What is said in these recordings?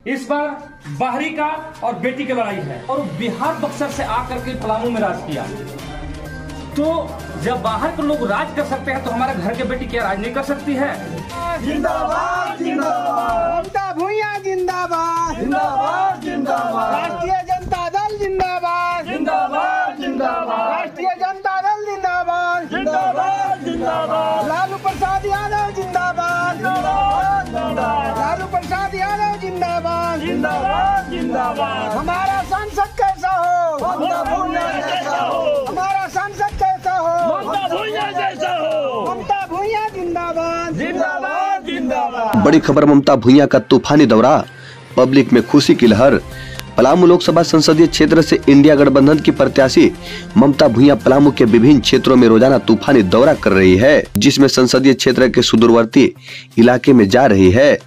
इस बार बाहरी का और बेटी की लड़ाई है और बिहार बक्सर से आकर के पलामू में राज किया। तो जब बाहर के लोग राज कर सकते हैं तो हमारे घर के बेटी क्या राज नहीं कर सकती है? जिंदाबाद जिंदाबाद ममता भुइयां जिंदाबाद जिंदाबाद जिंदाबाद राष्ट्रीय जनता दल जिंदाबाद जिंदाबाद जिंदाबाद राष्ट्रीय जनता दल जिंदाबाद जिंदाबाद जिंदाबाद लालू प्रसाद यादव जिंदाबाद लालू प्रसाद यादव जिंदाबाद जिंदाबाद जिंदाबाद हमारा सांसद कैसा हो ममता भुइयां जैसा हो हमारा सांसद कैसा हो ममता भुइयां जैसा हो ममता भुइयां जिंदाबाद जिंदाबाद जिंदाबाद। बड़ी खबर, ममता भुइयां का तूफानी दौरा, पब्लिक में खुशी की लहर। पलामू लोकसभा संसदीय क्षेत्र से इंडिया गठबंधन की प्रत्याशी ममता भुइयां पलामू के विभिन्न क्षेत्रों में रोजाना तूफानी दौरा कर रही है, जिसमें संसदीय क्षेत्र के सुदूरवर्ती इलाके में जा रही है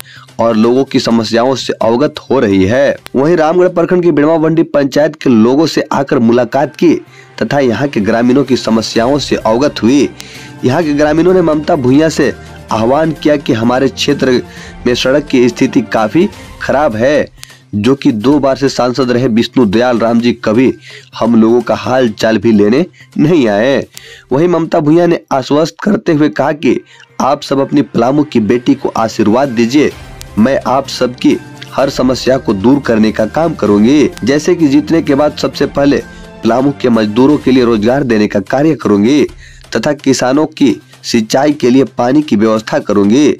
और लोगों की समस्याओं से अवगत हो रही है। वहीं रामगढ़ प्रखंड की बिड़वावंडी पंचायत के लोगों से आकर मुलाकात की तथा यहाँ के ग्रामीणों की समस्याओं से अवगत हुई। यहाँ के ग्रामीणों ने ममता भुइयां से आह्वान किया कि हमारे क्षेत्र में सड़क की स्थिति काफी खराब है, जो कि 2 बार से सांसद रहे विष्णु दयाल राम जी कभी हम लोगों का हाल चाल भी लेने नहीं आए। वहीं ममता भुइयां ने आश्वस्त करते हुए कहा कि आप सब अपनी पलामू की बेटी को आशीर्वाद दीजिए, मैं आप सबकी हर समस्या को दूर करने का काम करूंगी, जैसे कि जीतने के बाद सबसे पहले पलामू के मजदूरों के लिए रोजगार देने का कार्य करूंगी तथा किसानों की सिंचाई के लिए पानी की व्यवस्था करूंगी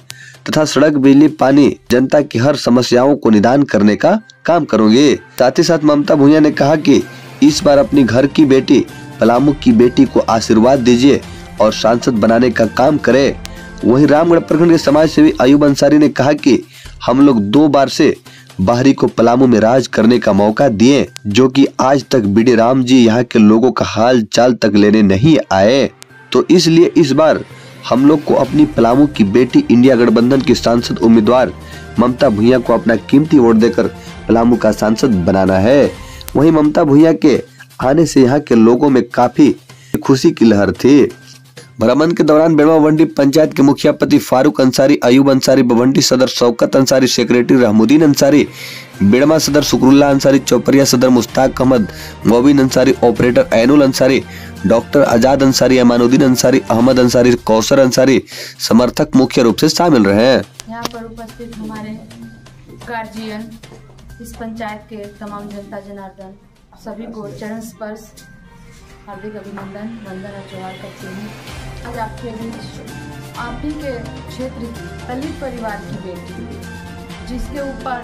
तथा सड़क, बिजली, पानी, जनता की हर समस्याओं को निदान करने का काम करूंगी। साथ ही साथ ममता भुइयां ने कहा कि इस बार अपनी घर की बेटी पलामू की बेटी को आशीर्वाद दीजिए और सांसद बनाने का काम करे। वहीं रामगढ़ प्रखंड के समाज सेवी अयूब अंसारी ने कहा कि हम लोग 2 बार से बाहरी को पलामू में राज करने का मौका दिए, जो कि आज तक बीडी राम जी यहाँ के लोगों का हाल चाल तक लेने नहीं आए, तो इसलिए इस बार हम लोग को अपनी पलामू की बेटी इंडिया गठबंधन की सांसद उम्मीदवार ममता भुइयां को अपना कीमती वोट देकर पलामू का सांसद बनाना है। वहीं ममता भुइयां के आने से यहाँ के लोगों में काफी खुशी की लहर थी। भ्रमण के दौरान बिड़वावंडी पंचायत के मुखिया पति फारूक अंसारी, अयूब अंसारी, बवंडी सदर शौकत अंसारी, सेक्रेटरी रहमुद्दीन अंसारी, बिड़मा सदर शुक्रुल्लाह अंसारी, चौपरिया सदर मुश्ताक अहमद, मोबिन अंसारी, ऑपरेटर ऐनुल अंसारी, डॉक्टर आजाद अंसारी, अमानुद्दीन अंसारी, अहमद अंसारी, कौसर अंसारी समर्थक मुख्य रूप से शामिल रहे। यहाँ पर उपस्थित हमारे गार्जियन, इस पंचायत के तमाम जनता जनार्दन, सभी को चरण स्पर्श हार्दिक अभिनंदन, वंदन और जोहार करते हैं। आज आपके बीच आप ही के क्षेत्र की दलित परिवार की बेटी, जिसके ऊपर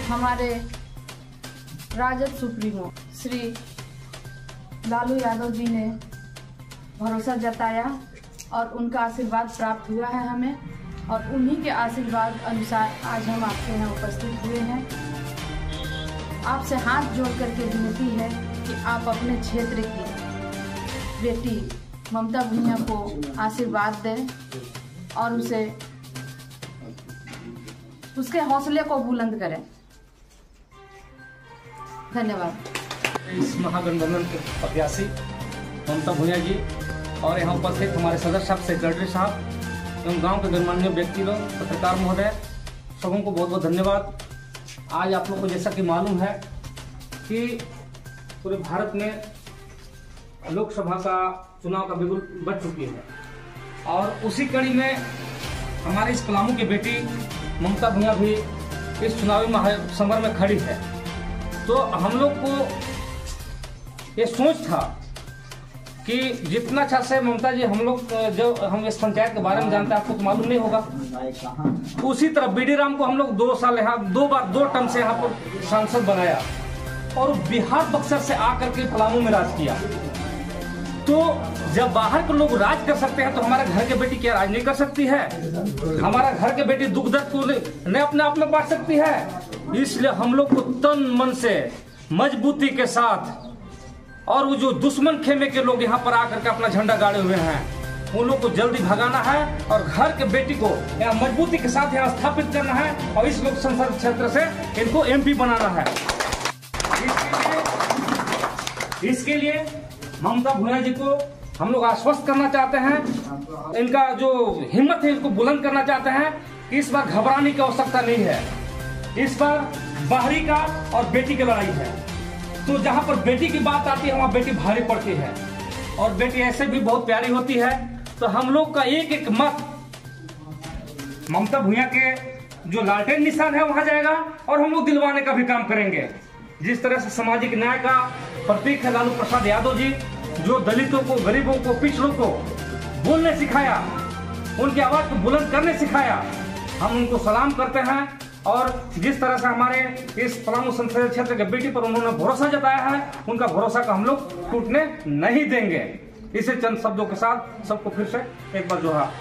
हमारे राजद सुप्रीमो श्री लालू यादव जी ने भरोसा जताया और उनका आशीर्वाद प्राप्त हुआ है हमें, और उन्हीं के आशीर्वाद अनुसार आज हम आपके यहाँ उपस्थित हुए हैं। आपसे हाथ जोड़ करके विनती है कि आप अपने क्षेत्र की बेटी ममता भुइयां को आशीर्वाद दें और उसके हौसले को बुलंद करें। धन्यवाद। इस महागठबंधन के प्रत्याशी ममता भुइयां जी और यहाँ उपस्थित हमारे सदस्य साहब, सेक्रेटरी साहब एवं गांव के गणमान्य व्यक्ति लोग, पत्रकार महोदय, सबों को बहुत बहुत धन्यवाद। आज आप लोग को जैसा कि मालूम है कि पूरे भारत में लोकसभा का चुनाव का बिगुल बज चुकी है और उसी कड़ी में हमारे इस पलामू की बेटी ममता भुइयां भी इस चुनावी समर में खड़ी है। तो हम लोग को ये सोच था कि जितना अच्छा से ममता जी हम लोग जो हम इस पंचायत के बारे में जानते हैं, आपको तो मालूम नहीं होगा, उसी तरह बीडी राम को हम लोग 2 साल यहाँ 2 टर्म से यहाँ पर सांसद बनाया और बिहार बक्सर से आकर के पलामू में राज किया। तो जब बाहर के लोग राज कर सकते हैं तो हमारे घर के बेटी क्या राज नहीं कर सकती है? हमारा घर के बेटी दुख दर्द को नहीं अपने आप में बांट सकती है? इसलिए हम लोग को तन मन से मजबूती के साथ, और वो जो दुश्मन खेमे के लोग यहाँ पर आकर के अपना झंडा गाड़े हुए हैं, उन लोग को जल्दी भगाना है और घर के बेटी को यहाँ मजबूती के साथ यहाँ स्थापित करना है और इस लोक संसद क्षेत्र से इनको MP बनाना है। इसके लिए ममता भुइयां जी को हम लोग आश्वस्त करना चाहते हैं, इनका जो हिम्मत है इसको बुलंद करना चाहते हैं कि इस बार घबराने की आवश्यकता नहीं है। इस बार बाहरी का और बेटी की लड़ाई है। तो जहां पर बेटी की बात आती है वहां बेटी भारी पड़ती है और बेटी ऐसे भी बहुत प्यारी होती है। तो हम लोग का एक एक मत ममता भुइयां के जो लालटेन निशान है वहां जाएगा और हम लोग दिलवाने का भी काम करेंगे। जिस तरह से सामाजिक न्याय का प्रतीक है लालू प्रसाद यादव जी, जो दलितों को, गरीबों को, पिछड़ों को बोलने सिखाया, उनकी आवाज को बुलंद करने सिखाया, हम उनको सलाम करते हैं। और जिस तरह से हमारे इस पलामू संसदीय क्षेत्र के बेटी पर उन्होंने भरोसा जताया है, उनका भरोसा का हम लोग टूटने नहीं देंगे। इसे चंद शब्दों के साथ सबको फिर से एक बार जोहार।